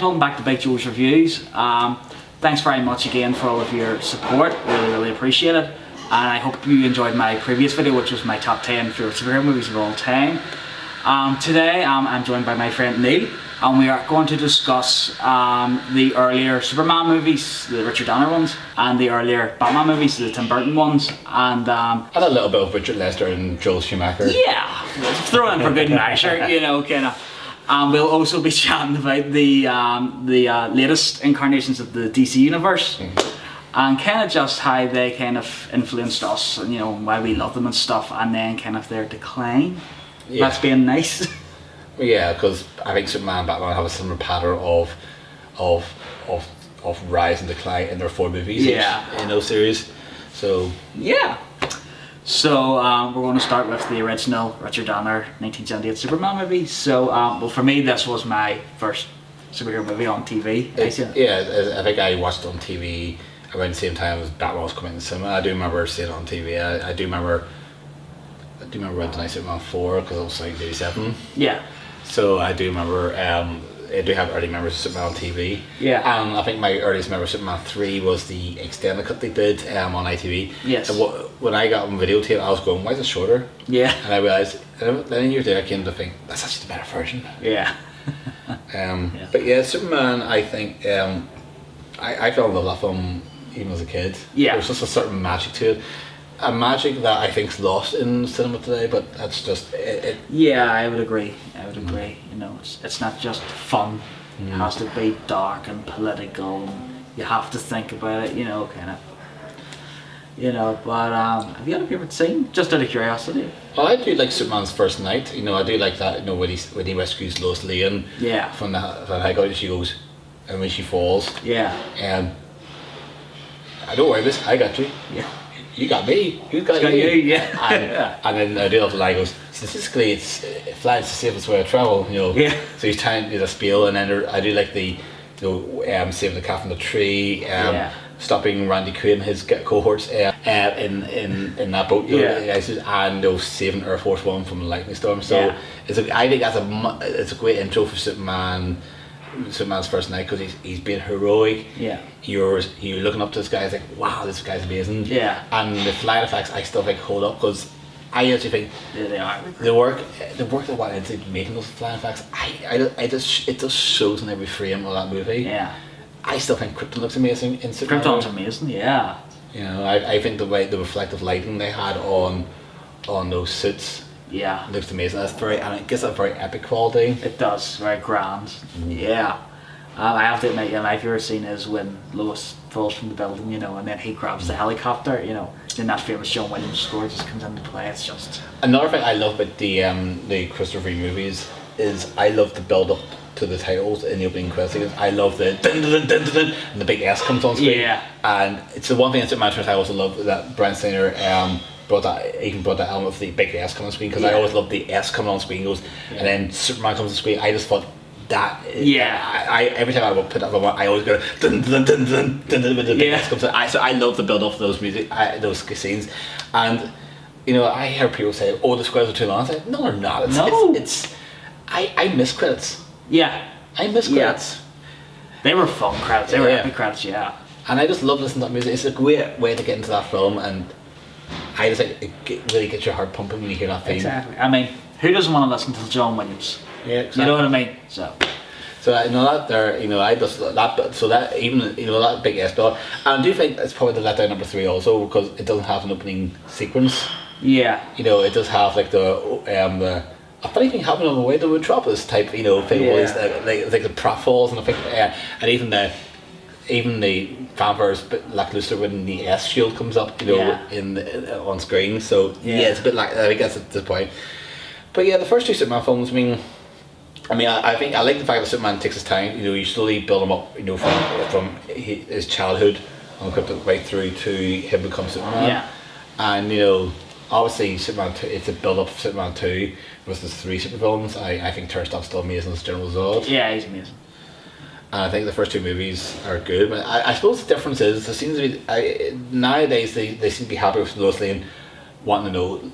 welcome back to Big Joe's Reviews. Thanks very much again for all of your support, really appreciate it. And I hope you enjoyed my previous video, which was my top 10 favourite superhero movies of all time. Today I'm joined by my friend Neill, and we are going to discuss the earlier Superman movies, the Richard Donner ones, and the earlier Batman movies, the Tim Burton ones, and a little bit of Richard Lester and Joel Schumacher. Yeah, throw in for good measure, you know, kind of. We'll also be chatting about the latest incarnations of the DC universe, and kind of just how they kind of influenced us, and you know why we love them and stuff, and then kind of their decline. Yeah. That's being nice. Yeah, because I think Superman and Batman have a similar pattern of rise and decline in their four movies. Yeah. In those series. So yeah. So we're going to start with the original Richard Donner 1978 Superman movie. So well, for me this was my first superhero movie on TV. I think I watched it on TV around the same time as Batman was coming in the cinema. I do remember seeing it on TV. I do remember renting Superman 4 because it was like 87. Yeah. So I do remember. I do have early memories of Superman on TV. Yeah. And I think my earliest memory of Superman 3 was the extended cut they did on ITV. Yes. And when I got on videotape, I was going, why is it shorter? Yeah. And I realised, then years later I came to think, that's actually the better version. Yeah. Yeah. But yeah, Superman, I think, I fell in love with that film even as a kid. Yeah. There's just a certain magic to it. A magic that I think's lost in cinema today, but that's just it. Yeah, I would agree. You know, it's not just fun. It has to be dark and political, and you have to think about it. You know, kind of. You know, but have you had a favourite scene? Just out of curiosity. Well, I do like Superman's first night. You know, I do like that. You know, when he rescues Lois Lane. Yeah. From the hideout, she goes, and when she falls. Yeah. I don't worry, miss. I got you. Yeah. You got me. You got you. Yeah. And then I do love the line goes, statistically flying's the safest way to travel, you know. Yeah. So he's trying to do the spiel, and then I do like the, you know, saving the cat from the tree, stopping Randy Quaid and his cohorts in that boat, you know, and saving Air Force One from a lightning storm. So I think that's it's a great intro for Superman's first night, because he's being heroic. Yeah. You're looking up to this guy. It's like, wow, this guy's amazing. Yeah. And the flying effects, I still think hold up, because I actually think they are. the work that went into making those flying effects, it just shows in every frame of that movie. Yeah. I still think Krypton looks amazing in Superman. Krypton's amazing. Yeah. You know, I think the reflective lighting they had on those suits. Yeah. Looks amazing. And it gives a very epic quality. It does, very grand. Yeah. I have to admit, my favourite scene is when Lois falls from the building, you know, and then he grabs the helicopter, you know, then that famous John Williams score just comes into play. It's just... Another thing I love about the Christopher Reeve movies is I love the build up to the titles in the opening credits. I love the dun dun dun dun dun, and the big S comes on screen. Yeah. And it's the one thing in Superman I also love that Brent Steiner brought that element of the big S coming on screen, because I always love the S coming on screen and then Superman comes on screen. I just thought that I every time I would put up I always go dun dun dun dun dun dun when the big S comes on. So I love the build up of those those scenes. And you know, I hear people say, oh, the squares are too long. I say, no, they're not. I miss credits. Yeah. I miss credits. They were fun credits. They were epic credits, And I just love listening to that music. It's a great way to get into that film, and I just like it really gets your heart pumping when you hear that theme. Exactly. I mean, who doesn't want to listen to John Williams? Yeah, exactly. You know what I mean? So you know that there, you know, I just that so that even, you know, that big S bill, and I do think it's probably the letdown number 3 also, because it doesn't have an opening sequence. Yeah. You know, it does have like the a funny thing happened on the way to Metropolis type, you know, thing was like the pratfalls, and I think and even the fanfares lackluster when the S shield comes up, you know, on screen. So it's a bit like, I guess at this point. But yeah, the first 2 Superman films, I think I like the fact that Superman takes his time. You know, you slowly build him up, you know, from his childhood on Krypton right through to him become Superman. Yeah. And you know, obviously Superman 2, it's a build up for Superman 2 with the 3 supervillains. I think Turnstop's still amazing as General Zod. Yeah, he's amazing. And I think the first 2 movies are good, but I suppose the difference is there seems to be nowadays they seem to be happy with Lois Lane wanting to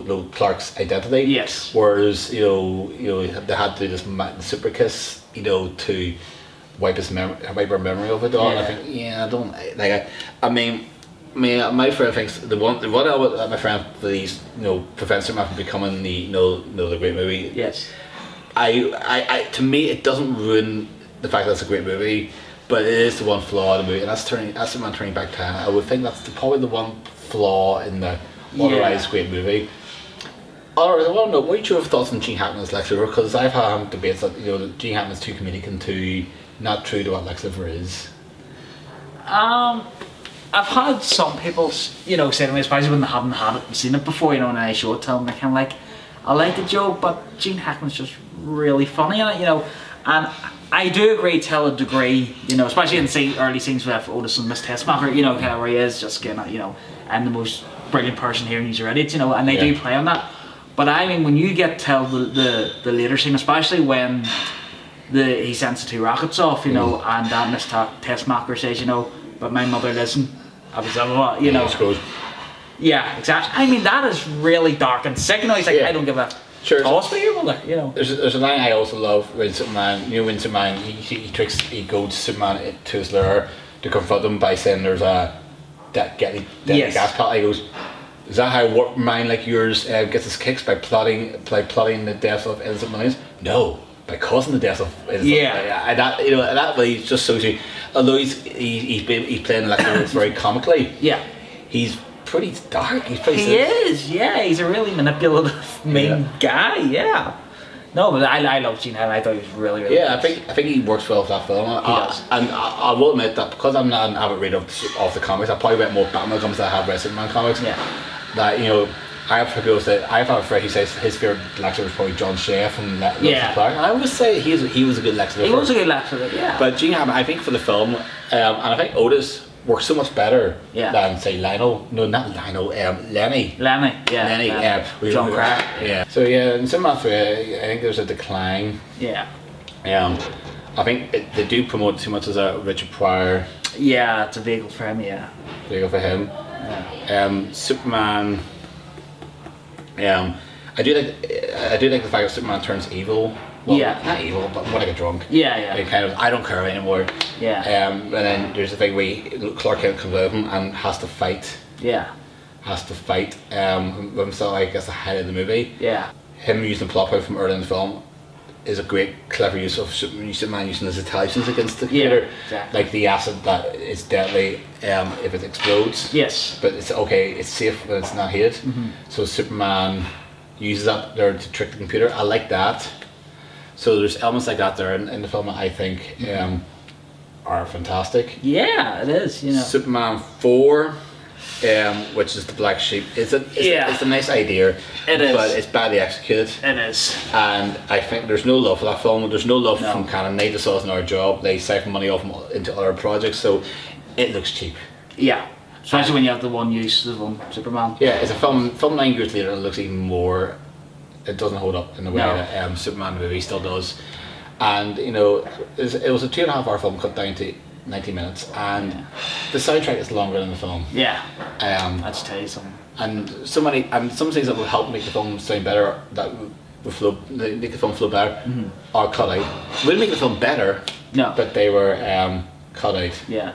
know Clark's identity. Yes. Whereas you know they had to do this super kiss, you know, to wipe her memory of it all. And I think, I don't like. I mean, my friend thinks my friend believes, prevents Superman from becoming the great movie. Yes. I to me it doesn't ruin the fact that it's a great movie, but it is the one flaw in the movie, and that's Superman turning back time. I would think that's probably the one flaw in the otherwise great movie. Alright, I want to know, what are your thoughts on Gene Hackman's Lex Luthor? Because I've had debates that Gene Hackman's too comedic and too not true to what Lex Luthor is. I've had some people, say to me, especially when they haven't had it and seen it before, and I show it to them, they're kind of like, I like the joke, but Gene Hackman's just really funny in it, and I do agree to a degree, especially in early scenes with Otis and Miss Testmacher, kind of where he is just kind of, I'm the most brilliant person here and he's ready, and they do play on that. But I mean, when you get to the later scene, especially when he sends the 2 rockets off, and that Miss Testmacher says, but my mother listened, I was yeah, exactly. I mean, that is really dark and sick. He's like, I don't give a toss for your mother. There's a line I also love when Superman, when Superman he goes Superman to his lair to confront him by saying there's a deadly gas plant. He goes, is that how a mind like yours gets its kicks, by plotting the deaths of innocent millions? No, by causing the deaths of innocent. And that way just shows you. Although he's playing like very comically. Yeah, he's pretty dark. He is. Yeah, he's a really manipulative mean guy. Yeah. No, but I love Gene Hackman. I thought he was really good. I think he works well with that film. He does. And I will admit that because I'm not an avid reader of the comics, I probably read more Batman comics than I have read Superman comics. Yeah. That I have people say I've had a friend who says his favorite Lex Luthor was probably John Shea from Lex Luthor. I would say he was a good Lex Luthor. He was a good Lex Luthor. Yeah. But Gene Hackman, I think for the film, and I think Otis works so much better than say Lionel. No, not Lionel. Lenny. John Crack. Yeah. So in Superman 3, I think there's a decline. Yeah. I think they do promote too much as a Richard Pryor. Yeah, it's a vehicle for him. Yeah. Vehicle for him. Yeah. Superman. I do like the fact that Superman turns evil. Well, not evil, but more like a drunk. It kind of, I don't care anymore. And then there's the thing where Clark Kent comes out of him and has to fight. Has to fight himself, I guess, the highlight of the movie. Him using the plot point from early in the film is a great, clever use of Superman using his intelligence against the computer. Exactly. Like the acid that is deadly if it explodes. But it's okay, it's safe when it's not hit. So Superman uses that there to trick the computer. I like that. So there's elements like that there in the film that I think are fantastic. Yeah, it is. Superman 4, which is the black sheep. It's a nice idea. It is, but it's badly executed. It is. And I think there's no love for that film. There's no love from Canon. They just saw it as another job. They siphon money off them into other projects, so it looks cheap. Yeah. Especially when you have the one use of one Superman. Yeah, it's a film 9 years later and it looks even more. It doesn't hold up in the way that Superman movie still does. And it was a 2.5 hour film cut down to 90 minutes, and the soundtrack is longer than the film. That's tell you something. And some things that will help make the film sound better, that will make the film flow better, are cut out. Will make the film better, but they were cut out.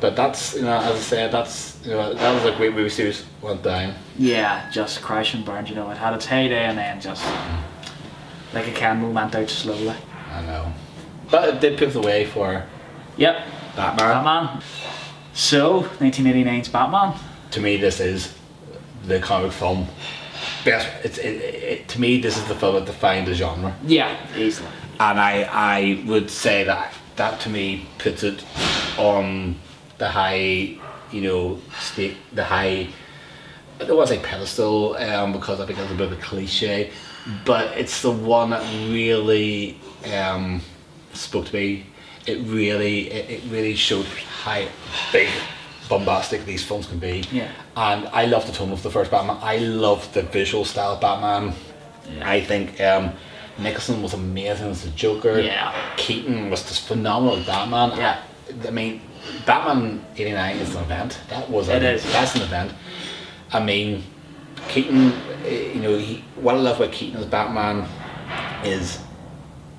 But that's, as I said, that was a great movie series went down. Yeah, just crash and burn. It had its heyday and then just like a candle went out slowly. I know, but it did pave the way for Batman. So 1989's Batman. To me, this is the comic film best. To me, this is the film that defined the genre. Yeah, easily. And I would say that to me puts it on the high, the high, I don't want to say pedestal, because I think that's a bit of a cliche, but it's the one that really spoke to me. It really showed how big, bombastic these films can be. And I love the tone of the first Batman. I love the visual style of Batman. I think Nicholson was amazing as the Joker. Keaton was just phenomenal as Batman. I mean, Batman '89 is an event. That's an event. I mean, Keaton. What I love about Keaton as Batman is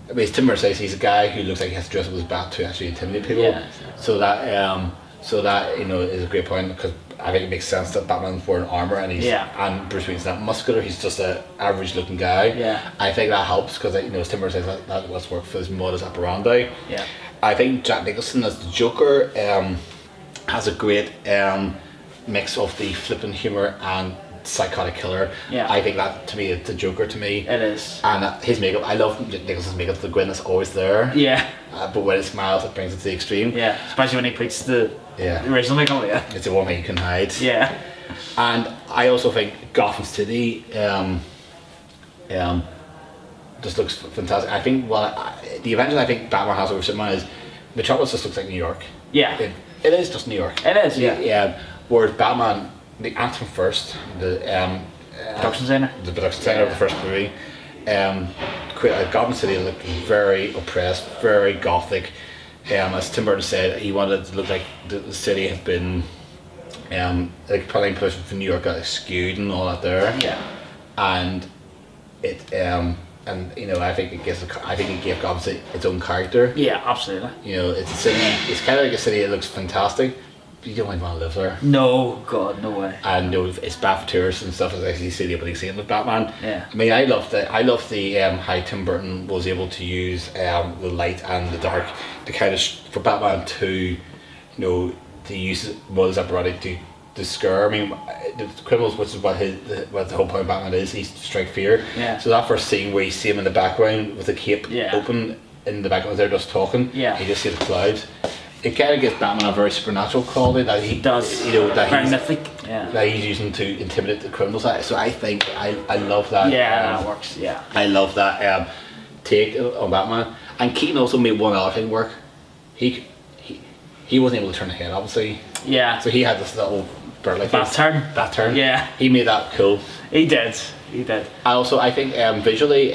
I mean, as Tim Burton says, he's a guy who looks like he has to dress up as a bat to actually intimidate people. Yeah. So that is a great point, because I think it makes sense that Batman's wearing armor and and Bruce Wayne's not muscular. He's just an average looking guy. Yeah. I think that helps, because as Tim Burton says, that what's worked for his modus operandi. Yeah. I think Jack Nicholson as the Joker has a great mix of the flippant humor and psychotic killer. Yeah. I think that, to me, it's the Joker to me. It is. And his makeup, I love Nicholson's makeup. The grin is always there. Yeah. But when it smiles, it brings it to the extreme. Yeah. Especially when he puts the original makeup. Yeah. It's the one way you can hide. Yeah. And I also think Gotham City just looks fantastic. I think the advantage I think Batman has over Superman is Metropolis just looks like New York. Yeah. It is just New York. It is. Yeah. Yeah. Whereas Batman, the Anthem first, the Production designer. The production designer of the first movie, Gotham City looked very oppressed, very gothic. As Tim Burton said, he wanted it to look like the city had been, like probably pushing for New York got skewed and all that there. Yeah. And it, I think it gave Gotham City its own character. Yeah, absolutely. It's a city. It's kind of like a city that looks fantastic. You don't really want to live there. No, God, no way. And it's bad for tourists and stuff, as actually see the scene with Batman. Yeah. I mean, I love how Tim Burton was able to use the light and the dark to kind of for Batman to, to use modus operandi to scare. I mean, the criminals, which is what the whole point of Batman is, he's to strike fear. Yeah. So that first scene where you see him in the background with the cape Yeah. open in the background, they're just talking. Yeah. You just see the clouds. It kind of gives Batman a very supernatural quality that he does. That very he's mythic. Yeah. that he's using to intimidate the criminals. So I think I love that. Yeah, that works. Yeah. I love that take on Batman. And Keaton also made one other thing work. He wasn't able to turn the head, obviously. Yeah. So he had this little bird-like Bat turn. Bat turn. Yeah. He made that cool. He did. I think visually,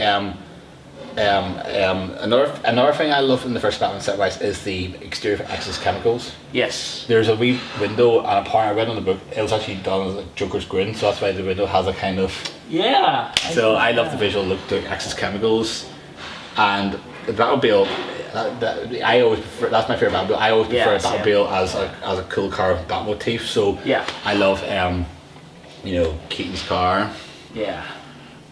another thing I love in the first Batman set-wise is the exterior of Axis Chemicals. Yes. There's a wee window, and apparently I read in the book, it was actually done as a Joker's grin, so that's why the window has a kind of... Yeah. I love the visual look to Axis Chemicals, and the Batmobile, I always prefer, that's my favourite Batmobile. I always prefer a Batmobile as a cool car with Bat motif, so yeah. I love Keaton's car. Yeah.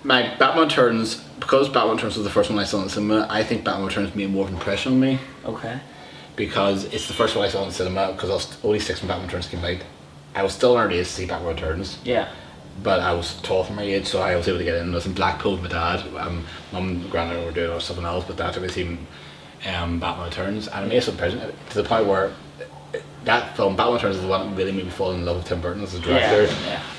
My Batman Returns, because Batman Returns was the first one I saw in the cinema, I think Batman Returns made more of an impression on me. Okay. Because it's the first one I saw in the cinema, because I was only 6 when Batman Returns came out. I was still on age to see Batman Returns. Yeah. But I was tall for my age, so I was able to get in. I was in Blackpool with my dad. Mum and granddad were doing something else, but Dad took me to see Batman Returns. And it made some impression to the point where that film, Batman Returns, is the one that really made me fall in love with Tim Burton as a director.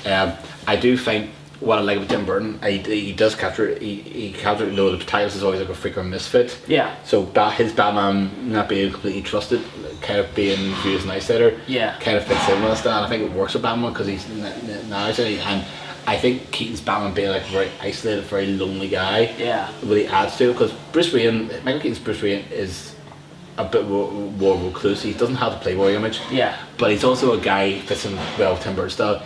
Yeah. I do think what I like about Tim Burton, he does capture, the protagonist is always like a freak or misfit. Yeah. So his Batman not being completely trusted, kind of being viewed as an outsider, kind of fits in with that. And I think it works with Batman because he's now, and I think Keaton's Batman being like a very isolated, very lonely guy, really adds to it, because Michael Keaton's Bruce Wayne is a bit more recluse. He doesn't have the Playboy image, but he's also a guy who fits in well with Tim Burton style.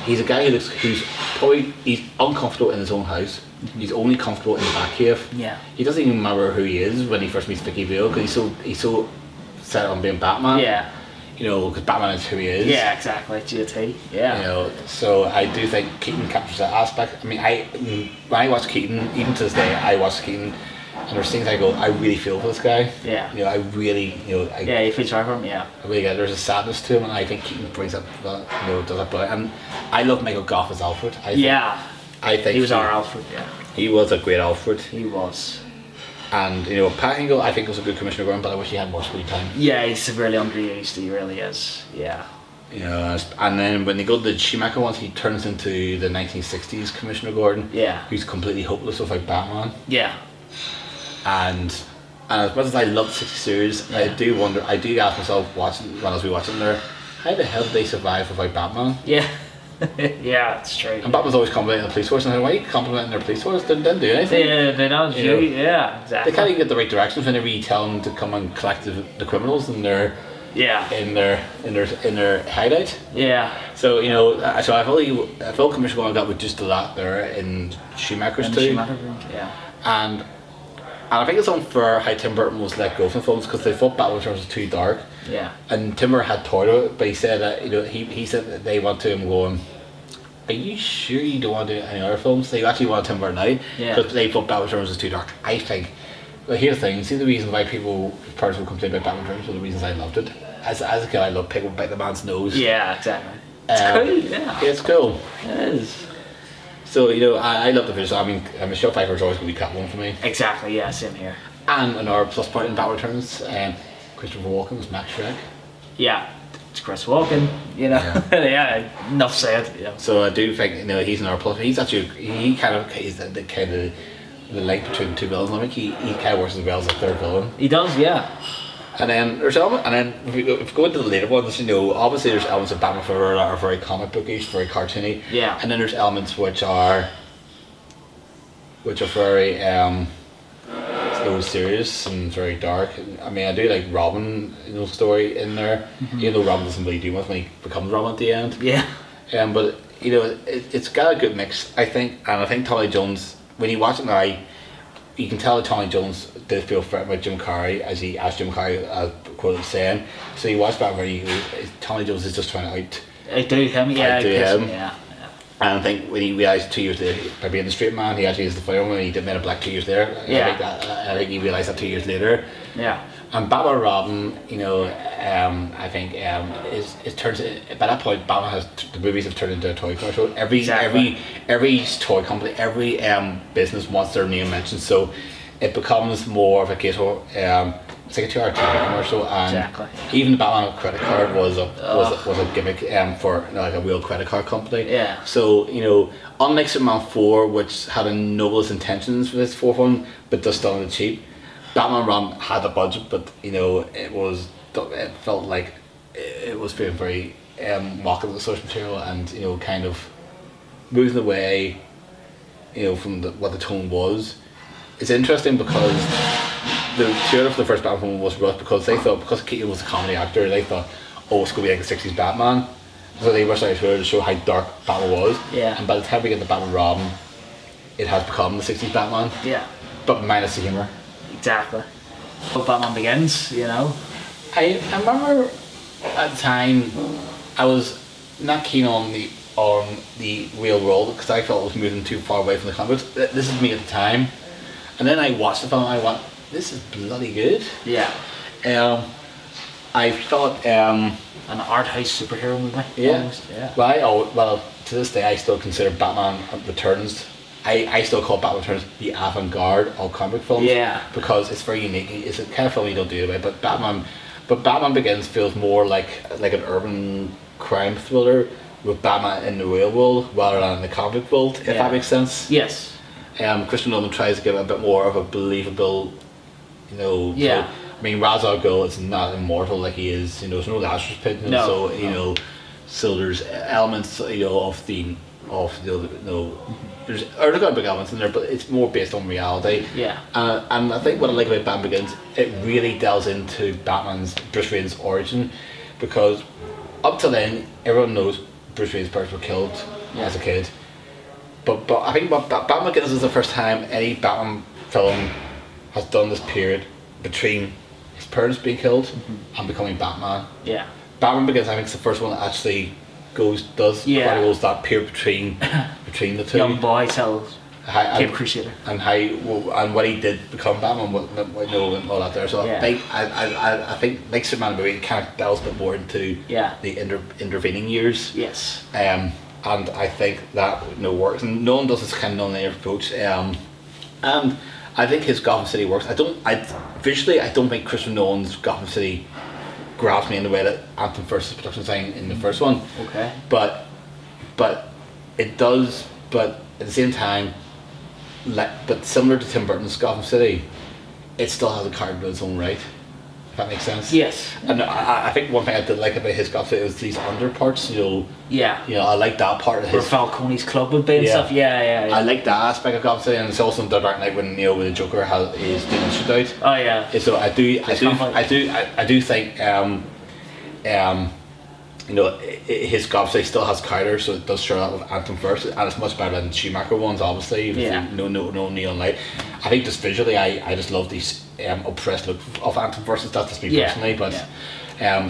He's a guy he's uncomfortable in his own house. He's only comfortable in the Batcave. He doesn't even remember who he is when he first meets Vicky Vale, because he's so set on being Batman. Because Batman is who he is. Yeah, exactly. GT. So I do think Keaton captures that aspect. I mean, when I watch Keaton, even to this day, I watch Keaton, and there's things I go, I really feel for this guy. I really, you feel sorry for him. I really get. There's a sadness to him, and I think Keaton brings up, does that. But and I love Michael Gough as Alfred. I think he was our Alfred. He was a great Alfred. He was. And Pat Hingle, I think, was a good Commissioner Gordon, but I wish he had more screen time. Yeah, he's severely underused. He really is. Yeah. And then when they go to the Schumacher ones, he turns into the 1960s Commissioner Gordon. Who's completely hopeless without Batman. And as much as I love the 60s series, I do ask myself when I was watching there, how the hell did they survive without Batman? Yeah, it's true. And Batman's always complimenting the police force, and why are you complimenting their police force? They didn't do anything. They don't. Exactly. They can't even get the right directions whenever you tell them to come and collect the criminals in their hideout. So so I felt Commissioner Gordon got with just a lot there in Schumacher's too. And And I think it's unfair how Tim Burton was let go from films because they thought Batman Returns was too dark. Yeah. And Tim Burton had toyed with it, but he said that he said that they went to him going, "Are you sure you don't want to do any other films?" They actually wanted Tim Burton out because they thought Batman Returns was too dark. I think. Well, here's the thing. See the reason why people complain about Batman Returns were the reasons I loved it. As a kid, I loved picking bite the man's nose. Yeah, exactly. It's cool. Yeah. It's cool. It is. So I love the visual. I mean, Michelle Pfeiffer's always going to be Catwoman for me. Exactly. Yeah. Same here. And another plus point in Batman Returns, Christopher Walken was Max Shrek. Yeah. It's Chris Walken. You know. Yeah. Enough said. Yeah. So I do think he's another plus. He's actually he's the kind of the link between the two villains. I think he kind of works as well as a third villain. He does. Yeah. And then there's elements, and then if we go into the later ones, obviously there's elements of Batman Forever that are very comic bookish, very cartoony. Yeah. And then there's elements which are very serious and very dark. I mean, I do like Robin, story in there. Even though Robin doesn't really do much when he becomes Robin at the end. Yeah. But it's got a good mix, I think, and I think Tommy Jones, when you watch it now, you can tell that Tommy Jones did feel threatened by Jim Carrey, as he asked Jim Carrey, quoted saying. So you watch Batman, Tommy Jones is just trying to outdo him. Yeah. Yeah. And I think when he realised 2 years later, by being the straight man, he actually is the fireman, and he did Men in Black 2 years later. Yeah. I think he realised that 2 years later. Yeah. And Batman Robin, I think it turns by that point Batman the movies have turned into a toy commercial. Every toy company, every business wants their name mentioned, so it becomes more of a case of it's like a 2-hour TV commercial, and even the Batman credit card was a gimmick for like a real credit card company. Yeah. So unlike Superman 4, which had a noblest intentions for this fourth one, but just done it cheap. Batman Run had a budget, but it felt like it was being very mocking of the source material, and kind of moving away from what the tone was. It's interesting because the trailer for the first Batman was rushed because they thought, because Keaton was a comedy actor, they thought, it's going to be like a 60s Batman, so they rushed out a trailer to show how dark Batman was. Yeah. And by the time we get to Batman Robin, it has become the 60s Batman. Yeah. But minus the humour. Exactly. But Batman Begins, I remember at the time I was not keen on the real world because I felt it was moving too far away from the comics. This is me at the time, and then I watched the film and I went, "This is bloody good." Yeah. I thought an art house superhero movie. Yeah. Almost, yeah. Well, to this day I still consider Batman Returns. I still call Batman Returns the avant-garde of comic films. Yeah. Because it's very unique. It's a kind of film you don't do it about. But Batman Begins feels more like an urban crime thriller with Batman in the real world rather than in the comic world. If that makes sense. Yes. Christopher Nolan tries to give it a bit more of a believable, Yeah. So, I mean, Ra's al Ghul is not immortal like he is. There's no Lazarus Pit. So there's elements, there's got big elements in there, but it's more based on reality. Yeah. And I think what I like about Batman Begins, it really delves into Bruce Wayne's origin, because up till then, everyone knows Bruce Wayne's parents were killed as a kid. But I think Batman Begins is the first time any Batman film has done this period between his parents being killed and becoming Batman. Yeah. Batman Begins, I think, is the first one that actually chronicles that period between the two. Young boy tells Cape Crusader. And what he did become Batman, and all that there. So I think like Superman movie, it kind of delves a bit more into the intervening years. Yes. And I think that works. And Nolan does this kind of non-linear approach. And I think his Gotham City works. Visually, I don't think Christopher Nolan's Gotham City grabs me in the way that Anthem versus production design in the first one. Okay. But it does. But at the same time, but similar to Tim Burton's Gotham City, it still has a character of its own right. If that makes sense. Yes. And I think one thing I did like about his Gotham City was these underparts. Yeah. I like that part of his. Where Falcone's club would be and stuff. Yeah. I like that aspect of Gotham City, and it's also in The Dark Knight when when the Joker is doing his shootout. Oh yeah. So I do think you know, his obviously still has Crowder, so it does show that with Anthem first, and it's much better than the Schumacher ones, obviously. Yeah. No Neill and Light. I think just visually, I just love these oppressed look of Anthem versus. That's just me personally, but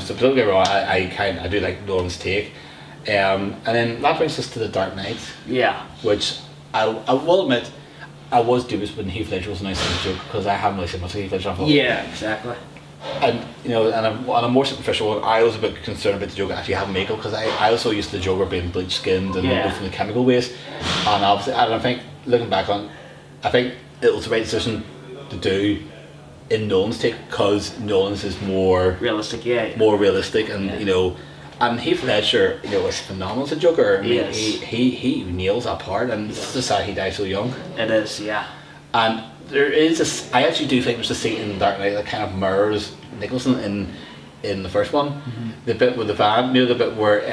so don't get me wrong, I do like Nolan's take. And then that brings us to The Dark Knight. Yeah. Which I will admit, I was dubious when Heath Ledger was announced as a joke because I haven't really seen much of Heath Ledger. Yeah, exactly. And you know, and on a more superficial one, I was a bit concerned about the Joker actually having makeup because I also used to the Joker being bleach skinned and from the chemical waste, and obviously, and I think looking back on, I think it was the right decision to do in Nolan's take because Nolan's is more realistic, more realistic, and you know, and Heath Ledger, you know, is phenomenal as a Joker. I mean, he nails that part, and it's just sad he died so young. It is, yeah. And there is I actually do think there's a scene in Dark Knight that kind of mirrors Nicholson in the first one. The bit with the van, you know, the bit where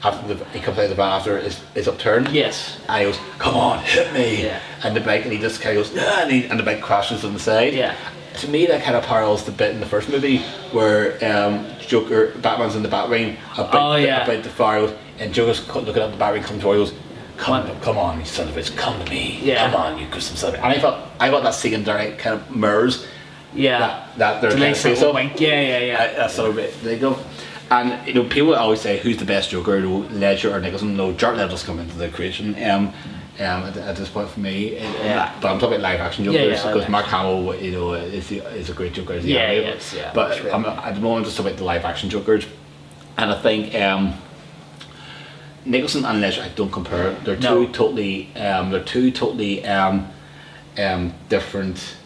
after he comes out of the van after is upturned. Yes. And he goes, "Come on, hit me!" Yeah. And the bike, and he just kind of goes, "Yeah," and the bike crashes on the side. Yeah. To me, that kind of parallels the bit in the first movie where Batman's in the Batwing about the fire, and Joker's looking at the Batwing, comes toward, he goes, Come on, you son of a bitch, come to me. Yeah. Come on, you gruesome son of a bitch. And I thought that scene in Dark Knight kind of mirrors that they're kind of face off. That's sort of it. There you go. And you know, people always say who's the best Joker, Ledger or Nicholson. No, Jared Leto's come into the equation. At this point for me, but I'm talking about live action Jokers because Mark Hamill, you know, is a great Joker. But at the moment, just talking about the live action Jokers, and I think Nicholson and Ledger I don't compare. They're two totally different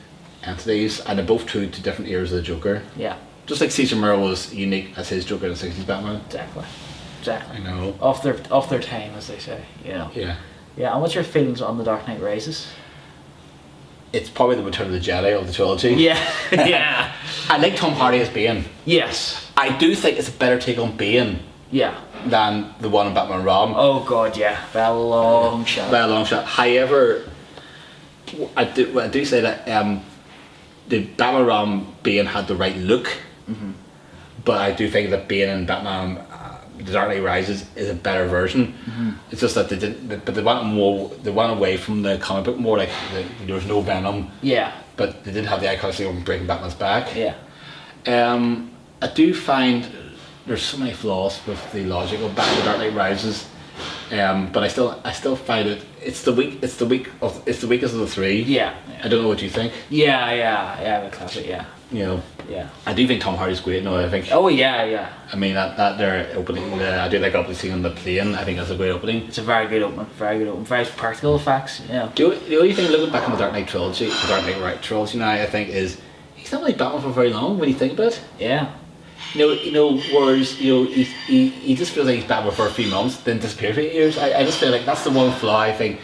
entities, and they're both true to different eras of the Joker. Yeah. Just like Cesar Miller was unique as his Joker in the 60s Batman. Exactly. I know. Off their time, as they say. You know. Yeah. Yeah. And what's your feelings on The Dark Knight Rises? It's probably the Return of the Jedi of the trilogy. Yeah. Yeah. I like Tom Hardy as Bane. Yes. I do think it's a better take on Bane. Yeah. Than the one in Batman Robin. Oh god, yeah, by a long shot. By a long shot. However, I do say that the Batman Robin Bane had the right look, but I do think that Bane in Batman The Dark Knight Rises is a better version. It's just that they went away from the comic book more, like there was no Venom. Yeah. But they did have the iconic scene of breaking Batman's back. Yeah. I do find there's so many flaws with the logic of The Dark Knight Rises, but I still find it's the weakest of the three. Yeah. I don't know what you think. Yeah, the classic. Yeah. You know. Yeah. I do think Tom Hardy's great. No, I think. Oh yeah. I mean that their opening. I do like opening scene on the plane. I think that's a great opening. It's a very good opening. Very practical effects. Yeah. The only thing looking back on the Dark Knight trilogy, now I think is he's not really Batman for very long when you think about it. Yeah. You know, whereas he just feels like he's Batman for a few months, then disappears for 8 years. I just feel like that's the one flaw. I think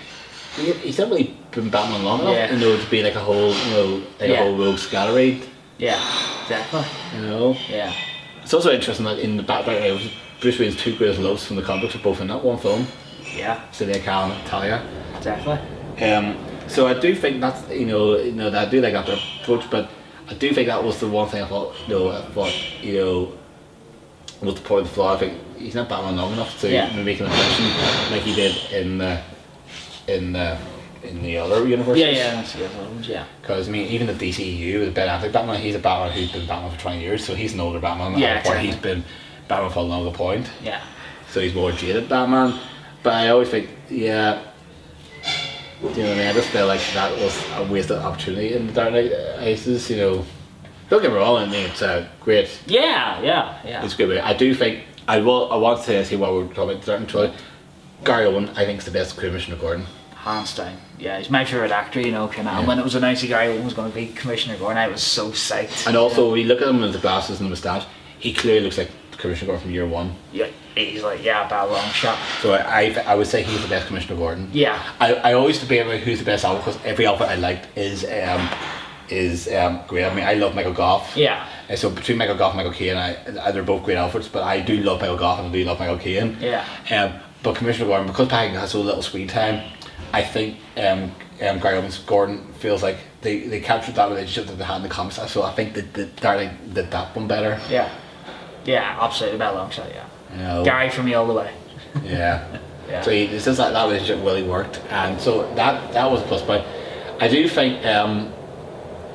he's not really been Batman long enough, to be like a whole, a whole rogues gallery. Yeah, exactly. Yeah. It's also interesting that in the Dark Knight, Bruce Wayne's two greatest loves from the comics are both in that one film. Yeah. Celia Kyle and Talia. Exactly. So I do think that's that I do like that approach, but I do think that was the one thing I thought, was the point of the flaw. I think he's not Batman long enough to make an impression like he did in the other universes. Yeah. Because I mean, even the DCEU with Ben Affleck Batman, he's a Batman who's been Batman for 20 years, so he's an older Batman. Yeah, exactly. He's been Batman for a longer point. Yeah. So he's more jaded Batman. But I always think, do you know what I mean? I just feel like that was a wasted opportunity in the Dark Knight Rises. Don't get me wrong. I mean, it's a great. Yeah. It's a great. I do think I want to say while we're talking about the Dark Knight trilogy, Gary Oldman I think is the best Commissioner Gordon. Hands down. Yeah, he's my favourite actor. And when it was announced that Gary Oldman was going to be Commissioner Gordon, I was so psyched. And also, when you look at him with the glasses and the moustache, he clearly looks like Commissioner Gordon from year one. Yeah, he's like, about a long shot. So I would say he's the best Commissioner Gordon. Yeah. I always debate about who's the best Alfred because every Alfred I liked is great. I mean, I love Michael Gough. Yeah. And so between Michael Gough and Michael Caine, they're both great Alfreds, but I do love Michael Gough and I do love Michael Caine. Yeah. But Commissioner Gordon, because Paddington has so little screen time, I think Gary Oldman's Gordon feels like they captured that relationship that they had in the comics. So I think that Dark Knight did that one better. Yeah. Yeah, absolutely, by a long shot, yeah. You know, Gary for me all the way. yeah. Yeah. So it's just that relationship really worked, and so that was a plus point. I do think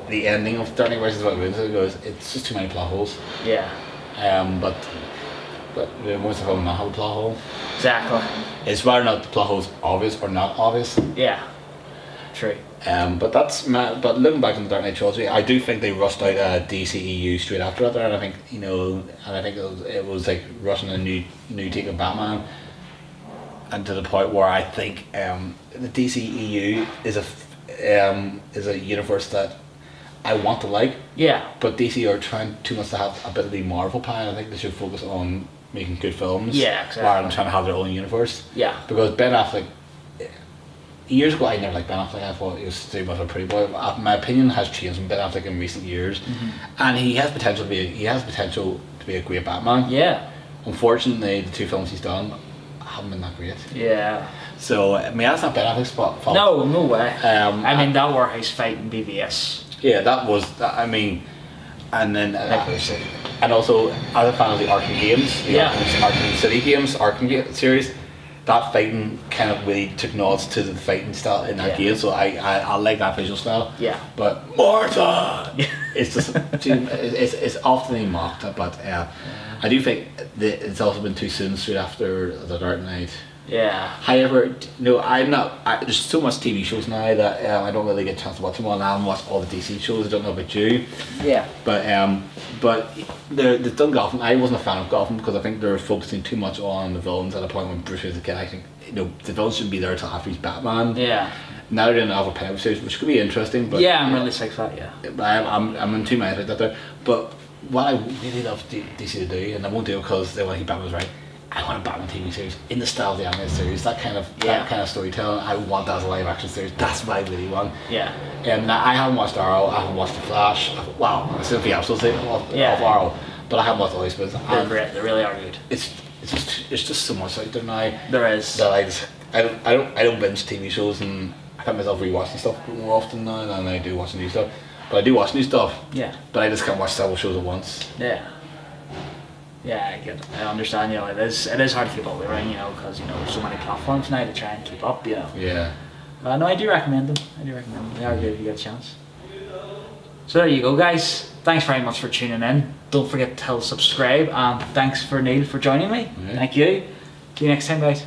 the ending of Dark Knight Rises goes, it's just too many plot holes. Yeah. But most of them not have a plot hole. Exactly. It's whether or not the plot hole's obvious or not obvious. Yeah. True. But looking back on the Dark Knight trilogy, I do think they rushed out a DCEU straight after that, and I think it was like rushing a new take of Batman, and to the point where I think the DCEU is a universe that I want to like. Yeah. But DC are trying too much to have a bit of the Marvel pie. I think they should focus on making good films. Yeah, exactly. Rather than trying to have their own universe. Yeah. Because Ben Affleck, years ago I never liked Ben Affleck. I thought he was too much of a pretty boy. My opinion has changed on Ben Affleck in recent years, and he has potential to be a great Batman. Yeah. Unfortunately, the two films he's done haven't been that great. Yeah. So I mean that's not Ben Affleck's fault. No way. I mean that warehouse fight in BVS. Yeah, that was. I mean, and then and also as a fan of the Arkham games, the Arkham City games, series, that fighting kind of really took nods to the fighting style in that game. So I like that visual style. Yeah. But Martha, it's just it's often mocked, but I do think that it's also been too soon straight after the Dark Knight. Yeah. However, there's so much TV shows now that I don't really get a chance to watch them all. I haven't watched all the DC shows. I don't know about you. Yeah. But they've done Gotham. I wasn't a fan of Gotham because I think they're focusing too much on the villains at a point when Bruce was a kid. I think the villains shouldn't be there until after he's Batman. Yeah. Now they're doing Alpha Penalty series, which could be interesting. But yeah, I'm really sick for that. Yeah. I'm in two minds about that there. But what I really love DC to do, and I won't do it because they want to keep Batman's right. I want a Batman TV series in the style of the animated series. That kind of storytelling. I want that as a live action series. That's what I really want. Yeah. And I haven't watched Arrow. I haven't watched The Flash. Wow, I've seen a few episodes of Arrow, but I haven't watched all these bits. They're great. They really are good. It's just so much out there now. There is. That I don't binge TV shows, and I find myself rewatching stuff more often now than I do watching new stuff. But I do watch new stuff. Yeah. But I just can't watch several shows at once. Yeah. Yeah, I get it. I understand. It is hard to keep up with, right? Because there's so many platforms now to try and keep up. Yeah. No, I do recommend them. They are good if you get a chance. So there you go, guys. Thanks very much for tuning in. Don't forget to subscribe. And thanks for Neill for joining me. Yeah. Thank you. See you next time, guys.